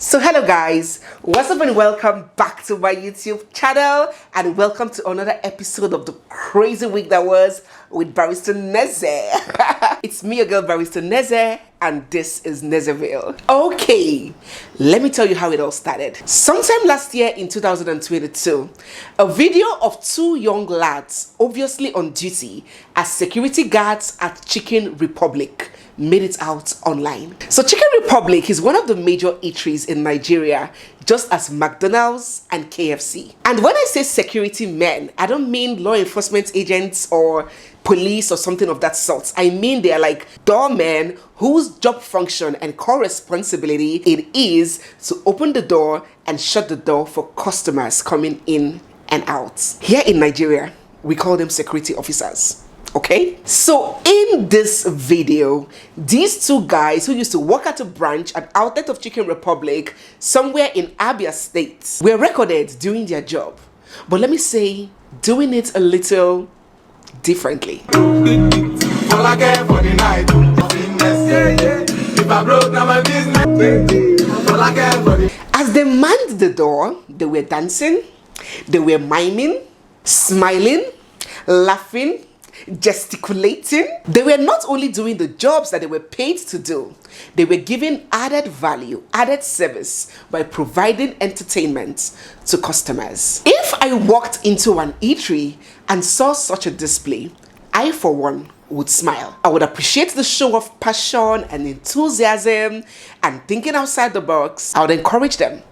So hello guys, what's up and welcome back to my YouTube channel and welcome to another episode of the crazy week that was with Barrister Neze. It's me, your girl Barrister Neze, and this is Nezeville. Okay, let me tell you how it all started. Sometime last year in 2022, a video of two young lads obviously on duty as security guards at Chicken Republic made it out online. So Chicken Republic is one of the major eateries in Nigeria, just as McDonald's and KFC. And when I say security men, I don't mean law enforcement agents or police or something of that sort. I mean they are like doormen whose job function and core responsibility it is to open the door and shut the door for customers coming in and out. Here in Nigeria, we call them security officers. Okay, so in this video, these two guys who used to work at a branch and outlet of Chicken Republic somewhere in Abia State were recorded doing their job, but let me say, doing it a little differently. As they manned the door, they were dancing, they were miming, smiling, laughing, gesticulating. They were not only doing the jobs that they were paid to do, they were giving added value, added service by providing entertainment to customers. If I walked into an eatery and saw such a display, I for one would smile. I would appreciate the show of passion and enthusiasm and thinking outside the box. I would encourage them.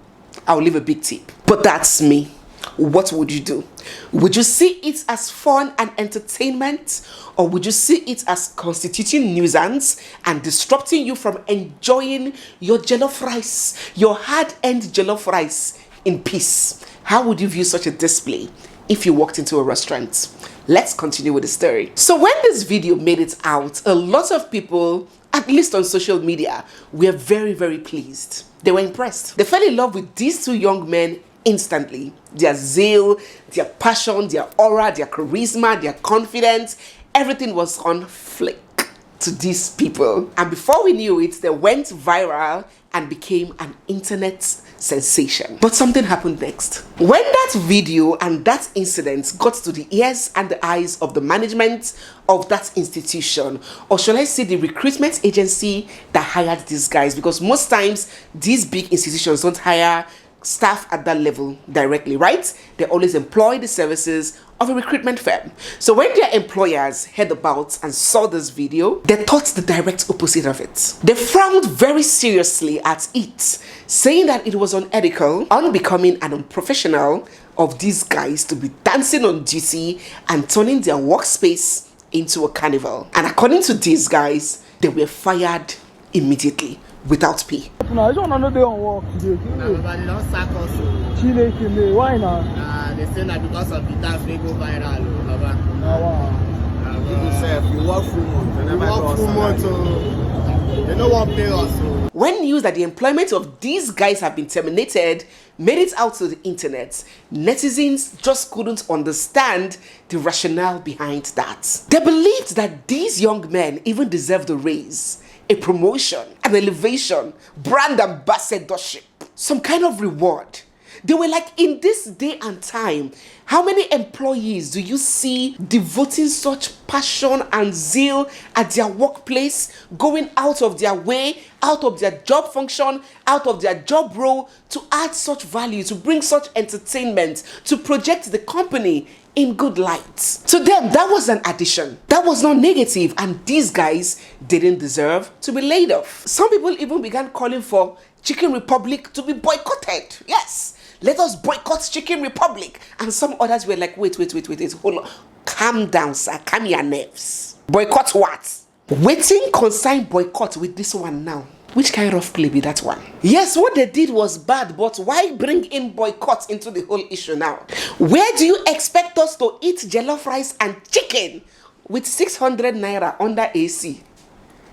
I would leave a big tip. But that's me. What would you do? Would you see it as fun and entertainment, or would you see it as constituting nuisance and disrupting you from enjoying your jollof rice, your hard-earned jollof rice in peace? How would you view such a display if you walked into a restaurant? Let's continue with the story. So when this video made it out, a lot of people, at least on social media, were very, very pleased. They were impressed. They fell in love with these two young men instantly. Their zeal, their passion, their aura, their charisma, their confidence, everything was on flick to these people. And before we knew it, they went viral and became an internet sensation. But something happened next. When that video and that incident got to the ears and the eyes of the management of that institution, or shall I say the recruitment agency that hired these guys, because most times these big institutions don't hire staff at that level directly, right? They always employ the services of a recruitment firm. So when their employers heard about and saw this video, they thought the direct opposite of it. They frowned very seriously at it, saying that it was unethical, unbecoming, and unprofessional of these guys to be dancing on duty and turning their workspace into a carnival. And according to these guys, they were fired immediately without pay. I don't know they don't work today. Nobody don't sack us. Why not? They say that because of the tax we go viral. You work full month. They don't want to pay us. When news that the employment of these guys have been terminated made it out to the internet, netizens just couldn't understand the rationale behind that. They believed that these young men even deserved a raise, a promotion, an elevation, brand ambassadorship, some kind of reward. They were like, in this day and time, how many employees do you see devoting such passion and zeal at their workplace, going out of their way, out of their job function, out of their job role to add such value, to bring such entertainment, to project the company in good light? To them, that was an addition. That was not negative, and these guys didn't deserve to be laid off. Some people even began calling for Chicken Republic to be boycotted. Yes, let us boycott Chicken Republic. And some others were like, wait, hold on. Calm down, sir. Calm your nerves. Boycott what? Waiting consign boycott with this one now. Which kind of play be that one? Yes, what they did was bad, but why bring in boycott into the whole issue now? Where do you expect us to eat jollof rice and chicken with 600 naira under AC?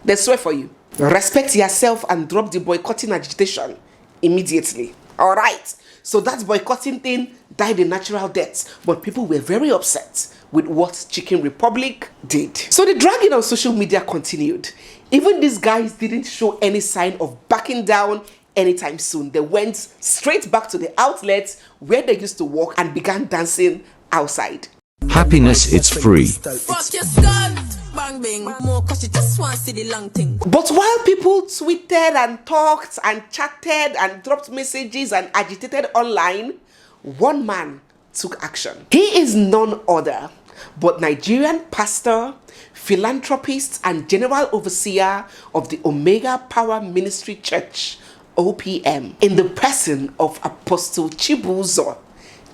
They swear for you. Respect yourself and drop the boycotting agitation immediately. All right. So that boycotting thing died a natural death, but people were very upset with what Chicken Republic did. So the dragging on social media continued. Even these guys didn't show any sign of backing down anytime soon. They went straight back to the outlet where they used to work and began dancing outside. Happiness, it's free. Fuck your skull. Bang bang. More cause you just want to see the long thing. But while people tweeted and talked and chatted and dropped messages and agitated online, one man took action. He is none other but Nigerian pastor, philanthropist, and general overseer of the Omega Power Ministry Church, OPM, in the person of Apostle Chibuzo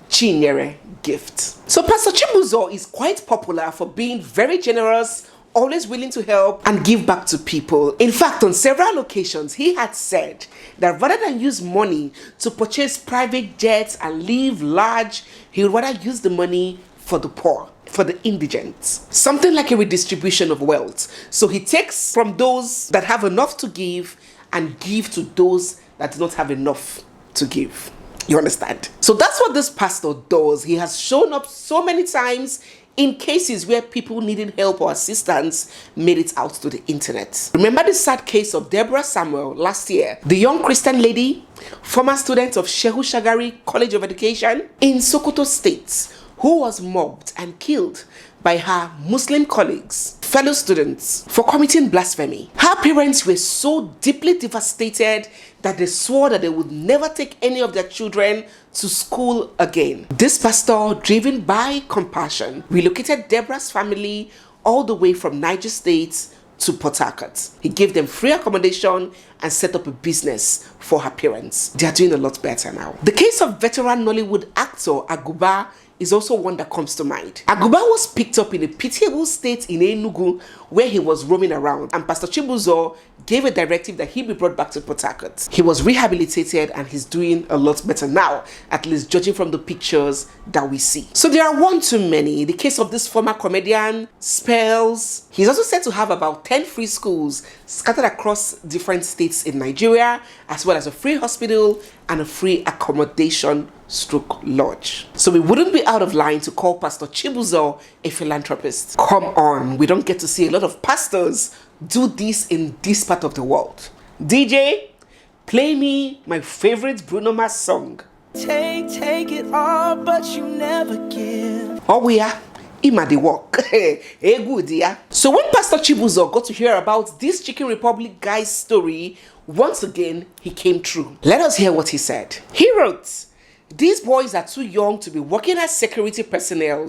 Chinyere Gift. So Pastor Chibuzo is quite popular for being very generous, always willing to help and give back to people. In fact, on several occasions, he had said that rather than use money to purchase private jets and live large, he would rather use the money for the poor, for the indigent. Something like a redistribution of wealth. So he takes from those that have enough to give and give to those that do not have enough to give. You understand? So that's what this pastor does. He has shown up so many times in cases where people needing help or assistance made it out to the internet. Remember the sad case of Deborah Samuel last year, the young Christian lady, former student of Shehu Shagari College of Education in Sokoto State, who was mobbed and killed by her Muslim colleagues, fellow students, for committing blasphemy. Her parents were so deeply devastated that they swore that they would never take any of their children to school again. This pastor, driven by compassion, relocated Deborah's family all the way from Niger State to Port Harcourt. He gave them free accommodation and set up a business for her parents. They are doing a lot better now. The case of veteran Nollywood actor Aguba is also one that comes to mind. Aguba was picked up in a pitiable state in Enugu where he was roaming around, and Pastor Chibuzo gave a directive that he be brought back to Port Harcourt. He was rehabilitated and he's doing a lot better now, at least judging from the pictures that we see. So there are one too many. The case of this former comedian, Spells. He's also said to have about 10 free schools scattered across different states in Nigeria, as well as a free hospital and a free accommodation stroke lodge. So we wouldn't be out of line to call Pastor Chibuzo a philanthropist. Come on, we don't get to see a lot of pastors do this in this part of the world. DJ, play me my favorite Bruno Mars song. Take it all, but you never give. Oh, we are. Ima the walk. Hey, good, yeah. So when Pastor Chibuzo got to hear about this Chicken Republic guy's story, once again, he came true. Let us hear what he said. He wrote, "These boys are too young to be working as security personnel.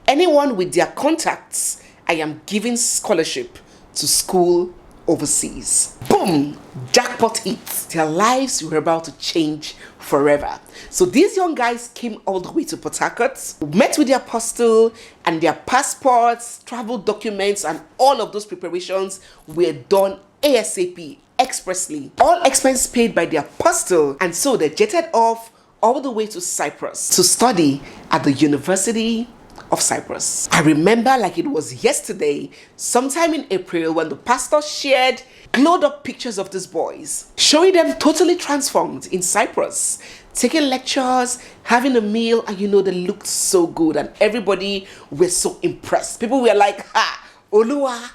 Anyone with their contacts, I am giving scholarship to school overseas." Boom! Jackpot hit. Their lives were about to change forever. So these young guys came all the way to Port Harcourt, met with the apostle, and their passports, travel documents, and all of those preparations were done ASAP, expressly. All expenses paid by the apostle, and so they jetted off all the way to Cyprus to study at the University of Cyprus. I remember like it was yesterday, sometime in April, when the pastor shared glowed up pictures of these boys, showing them totally transformed in Cyprus, taking lectures, having a meal, and you know, they looked so good and everybody was so impressed. People were like, "Ha, Oluwa,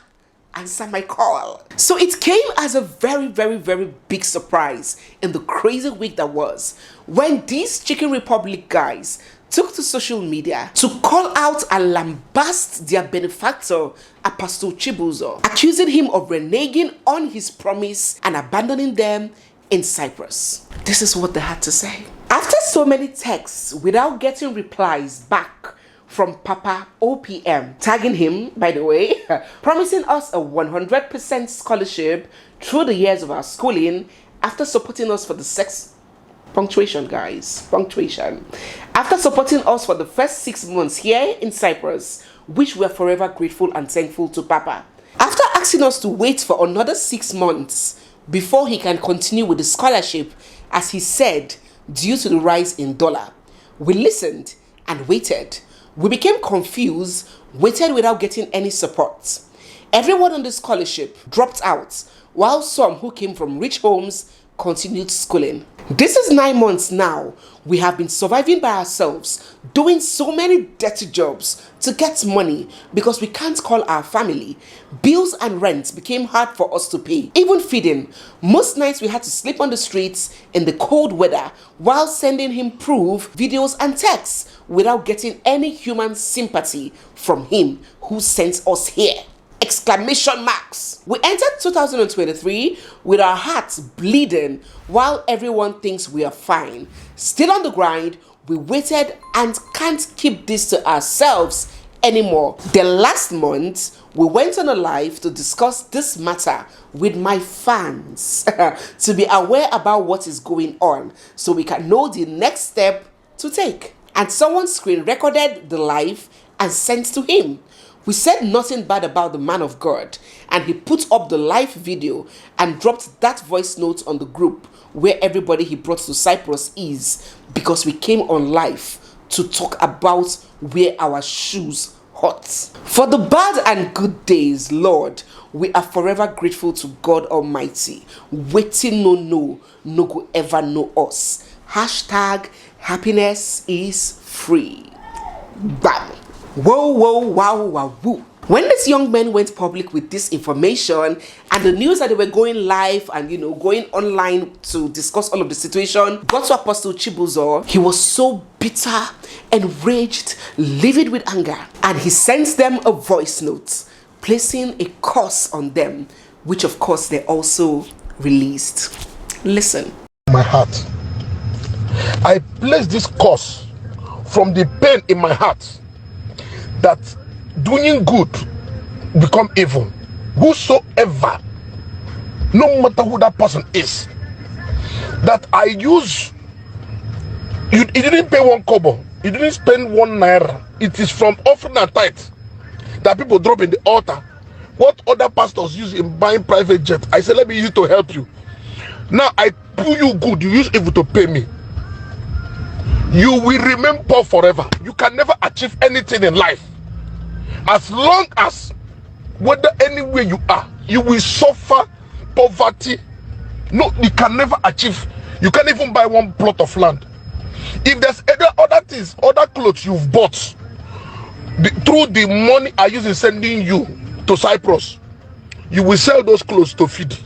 answer my call." So it came as a very, very, very big surprise in the crazy week that was when these Chicken Republic guys took to social media to call out and lambast their benefactor, Apostle Chibuzo, accusing him of reneging on his promise and abandoning them in Cyprus. This is what they had to say. After so many texts without getting replies back from Papa OPM, tagging him, by the way, promising us a 100% scholarship through the years of our schooling, after supporting us for the punctuation, guys, punctuation. After supporting us for the first 6 months here in Cyprus, which we are forever grateful and thankful to Papa. After asking us to wait for another 6 months before he can continue with the scholarship, as he said, due to the rise in dollar, we listened and waited. We became confused, waited without getting any support. Everyone on the scholarship dropped out, while some who came from rich homes continued schooling. This is 9 months now. We have been surviving by ourselves, doing so many dirty jobs to get money because we can't call our family. Bills and rent became hard for us to pay. Even feeding. Most nights we had to sleep on the streets in the cold weather while sending him proof, videos and texts without getting any human sympathy from him who sent us here. Exclamation marks. We entered 2023 with our hearts bleeding while everyone thinks we are fine. Still on the grind, we waited and can't keep this to ourselves anymore. The last month, we went on a live to discuss this matter with my fans to be aware about what is going on so we can know the next step to take. And someone screen recorded the live and sent to him. We said nothing bad about the man of God, and he put up the live video and dropped that voice note on the group where everybody he brought to Cyprus is, because we came on live to talk about where our shoes hurt. For the bad and good days, Lord, we are forever grateful to God Almighty. Waiting no go ever know us. Hashtag happiness is free. Bam. Whoa, wow, woo. When this young man went public with this information and the news that they were going live and going online to discuss all of the situation got to Apostle Chibuzo, he was so bitter, enraged, livid with anger, and he sent them a voice note placing a curse on them, which of course they also released. Listen. My heart, I place this curse from the pain in my heart that doing good become evil. Whosoever, no matter who that person is, that I use, you didn't pay 1 kobo, you didn't spend 1 naira. It is from offering and tithe that people drop in the altar. What other pastors use in buying private jet, I say let me use it to help you. Now I do you good, you use evil to pay me. You will remain poor forever. You can never achieve anything in life. As long as, whether anywhere you are, you will suffer poverty. No, you can never achieve. You can't even buy 1 plot of land. If there's other things, other clothes you've bought, through the money I use in sending you to Cyprus, you will sell those clothes to feed.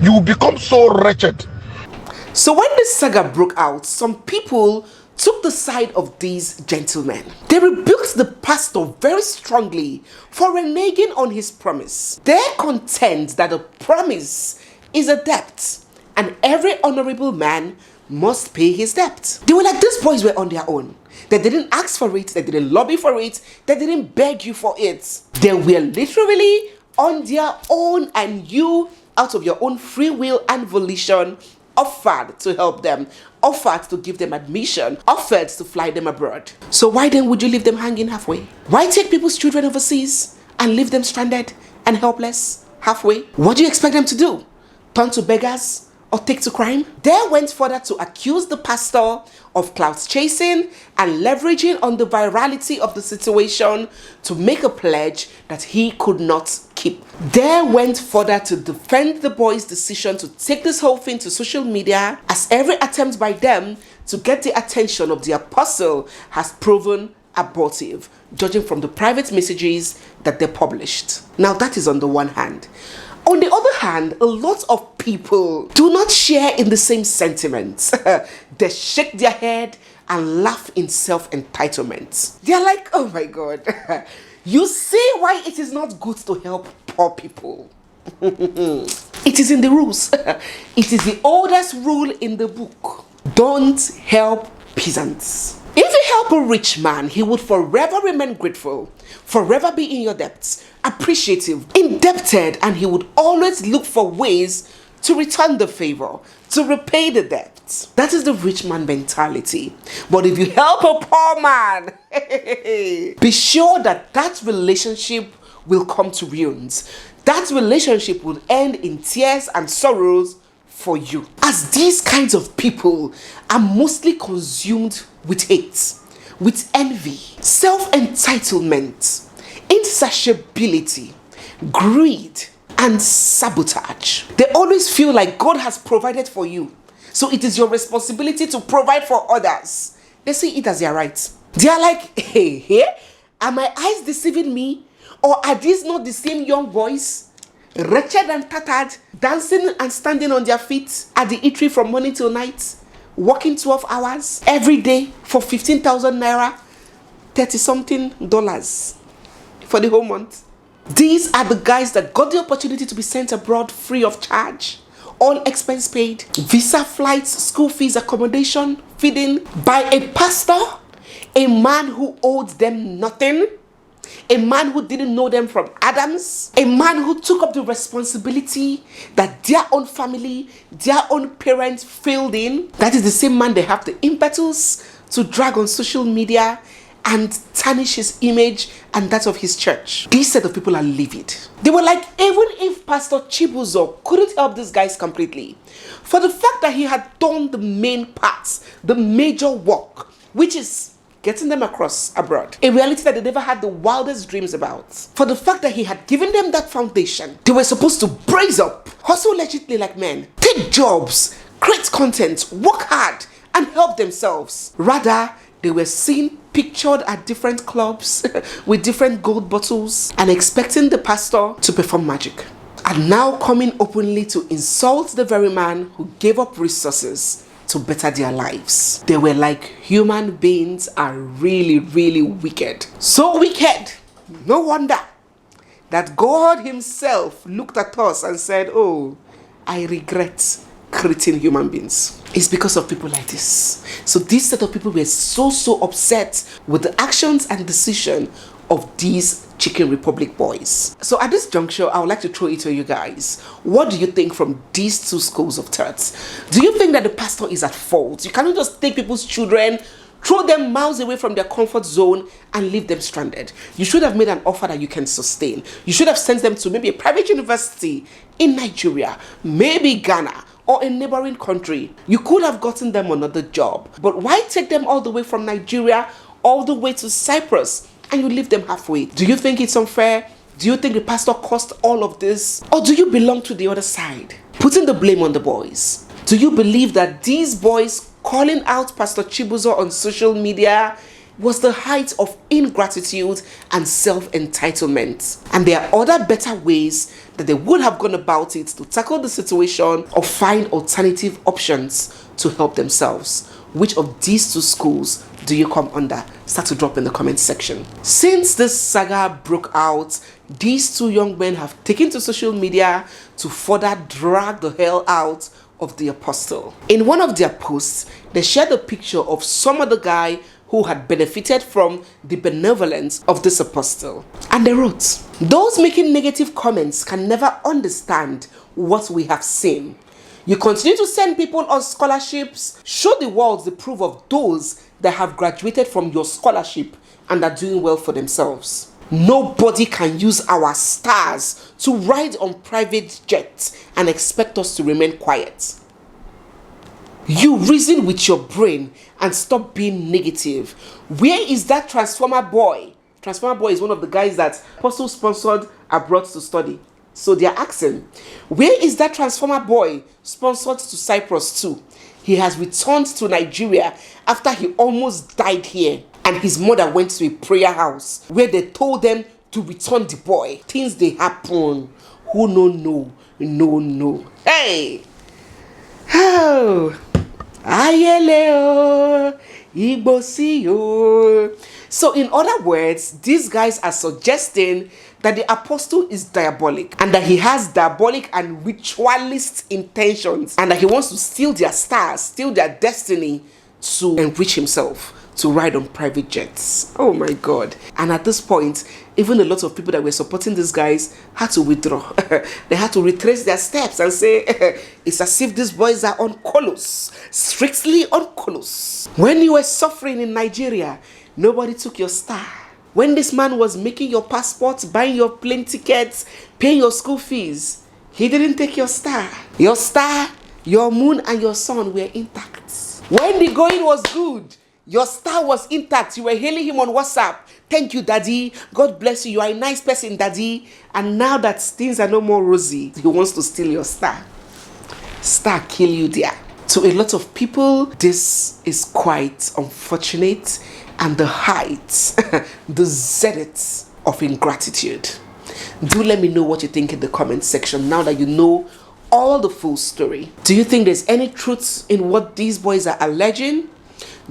You will become so wretched. So when this saga broke out, some people took the side of these gentlemen. They rebuked the pastor very strongly for reneging on his promise. They contend that a promise is a debt, and every honorable man must pay his debt. They were like, these boys were on their own. They didn't ask for it, they didn't lobby for it, they didn't beg you for it. They were literally on their own, and you, out of your own free will and volition, offered to help them, offered to give them admission, offered to fly them abroad. So why then would you leave them hanging halfway? Why take people's children overseas and leave them stranded and helpless halfway? What do you expect them to do? Turn to beggars or take to crime? They went further to accuse the pastor of clout chasing and leveraging on the virality of the situation to make a pledge that he could not keep. They went further to defend the boys' decision to take this whole thing to social media, as every attempt by them to get the attention of the apostle has proven abortive, judging from the private messages that they published. Now that is on the one hand. On the other hand, a lot of people do not share in the same sentiments. They shake their head and laugh in self-entitlement. They're like, oh my God, you see why it is not good to help poor people. It is in the rules. It is the oldest rule in the book. Don't help peasants. If you help a rich man, he would forever remain grateful, forever be in your debts, appreciative, indebted, and he would always look for ways to return the favor, to repay the debt. That is the rich man mentality. But if you help a poor man, be sure that that relationship will come to ruins. That relationship will end in tears and sorrows for you. As these kinds of people are mostly consumed with hate, with envy, self-entitlement, insatiability, greed, and sabotage. They always feel like God has provided for you, So it is your responsibility to provide for others. They see it as their right. They are like, hey, are my eyes deceiving me? Or are these not the same young boys, wretched and tattered, dancing and standing on their feet at the eatery from morning till night, working 12 hours every day for 15,000 naira, 30-something dollars for the whole month? These are the guys that got the opportunity to be sent abroad free of charge, all expense paid, visa, flights, school fees, accommodation, feeding, by a pastor, a man who owed them nothing, a man who didn't know them from Adams, a man who took up the responsibility that their own family, their own parents failed in. That is the same man they have the impetus to drag on social media and tarnish his image and that of his church. These set of people are livid. They were like, even if Pastor Chibuzo couldn't help these guys completely, for the fact that he had done the main parts, the major work, which is getting them across abroad, a reality that they never had the wildest dreams about, for the fact that he had given them that foundation, they were supposed to brace up, hustle legitimately like men, take jobs, create content, work hard, and help themselves. Rather, they were seen pictured at different clubs with different gold bottles and expecting the pastor to perform magic. And now coming openly to insult the very man who gave up resources to better their lives. They were like, human beings are really, really wicked. So wicked, no wonder that God himself looked at us and said, oh, I regret creating human beings. It's because of people like this. So this set of people were so upset with the actions and decision of these Chicken Republic boys. So at this juncture, I would like to throw it to you guys. What do you think from these two schools of thoughts? Do you think that the pastor is at fault? You cannot just take people's children, throw them miles away from their comfort zone and leave them stranded. You should have made an offer that you can sustain. You should have sent them to maybe a private university in Nigeria, maybe Ghana, or a neighboring country. You could have gotten them another job. But why take them all the way from Nigeria all the way to Cyprus and you leave them halfway? Do you think it's unfair? Do you think the pastor caused all of this? Or do you belong to the other side, putting the blame on the boys? Do you believe that these boys calling out Pastor Chibuzo on social media was the height of ingratitude and self-entitlement? And there are other better ways that they would have gone about it to tackle the situation or find alternative options to help themselves. Which of these two schools do you come under? Start to drop in the comment section. Since this saga broke out, these two young men have taken to social media to further drag the hell out of the apostle. In one of their posts, they shared a picture of some other guy who had benefited from the benevolence of this apostle. And they wrote, those making negative comments can never understand what we have seen. You continue to send people on scholarships. Show the world the proof of those that have graduated from your scholarship and are doing well for themselves. Nobody can use our stars to ride on private jets and expect us to remain quiet. You reason with your brain and stop being negative. Where is that Transformer boy? Transformer boy is one of the guys that Apostle sponsored abroad to study. So they are asking, where is that Transformer boy sponsored to Cyprus too? He has returned to Nigeria after he almost died here. And his mother went to a prayer house where they told them to return the boy. Things they happen. Who no. Hey! Oh! Ayele Igbosi o. So in other words, these guys are suggesting that the apostle is diabolic and that he has diabolic and ritualist intentions and that he wants to steal their stars, steal their destiny to enrich himself, to ride on private jets. Oh my God. And at this point, even a lot of people that were supporting these guys had to withdraw. They had to retrace their steps and say, it's as if these boys are on colors, strictly on colors. When you were suffering in Nigeria, nobody took your star. When this man was making your passport, buying your plane tickets, paying your school fees, he didn't take your star. Your star, your moon, and your sun were intact. When the going was good, your star was intact. You were hailing him on WhatsApp. Thank you, Daddy. God bless you. You are a nice person, Daddy. And now that things are no more rosy, he wants to steal your star. Star kill you there. To a lot of people, this is quite unfortunate and the height, the zenith of ingratitude. Do let me know what you think in the comment section now that you know all the full story. Do you think there's any truth in what these boys are alleging?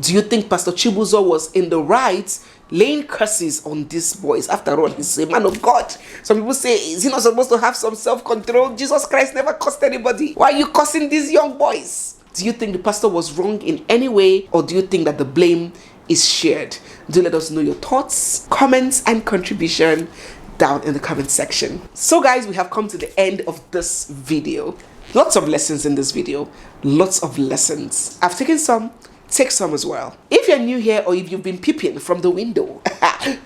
Do you think Pastor Chibuzo was in the right laying curses on these boys? After all, he's a man of God. Some people say, is he not supposed to have some self-control? Jesus Christ never cursed anybody. Why are you cursing these young boys? Do you think the pastor was wrong in any way, or do you think that the blame is shared? Do let us know your thoughts, comments, and contribution down in the comment section. So guys, we have come to the end of this video. Lots of lessons in this video. Lots of lessons. I've taken some. Take some as well. If you're new here, or if you've been peeping from the window,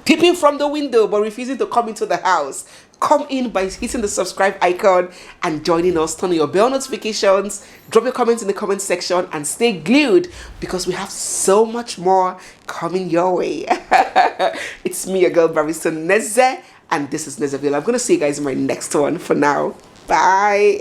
peeping from the window but refusing to come into the house, come in by hitting the subscribe icon and joining us. Turn on your bell notifications, drop your comments in the comment section, and stay glued because we have so much more coming your way. It's me, your girl Barrister Neze, and this is Nezeville. I'm gonna see you guys in my next one. For now, bye.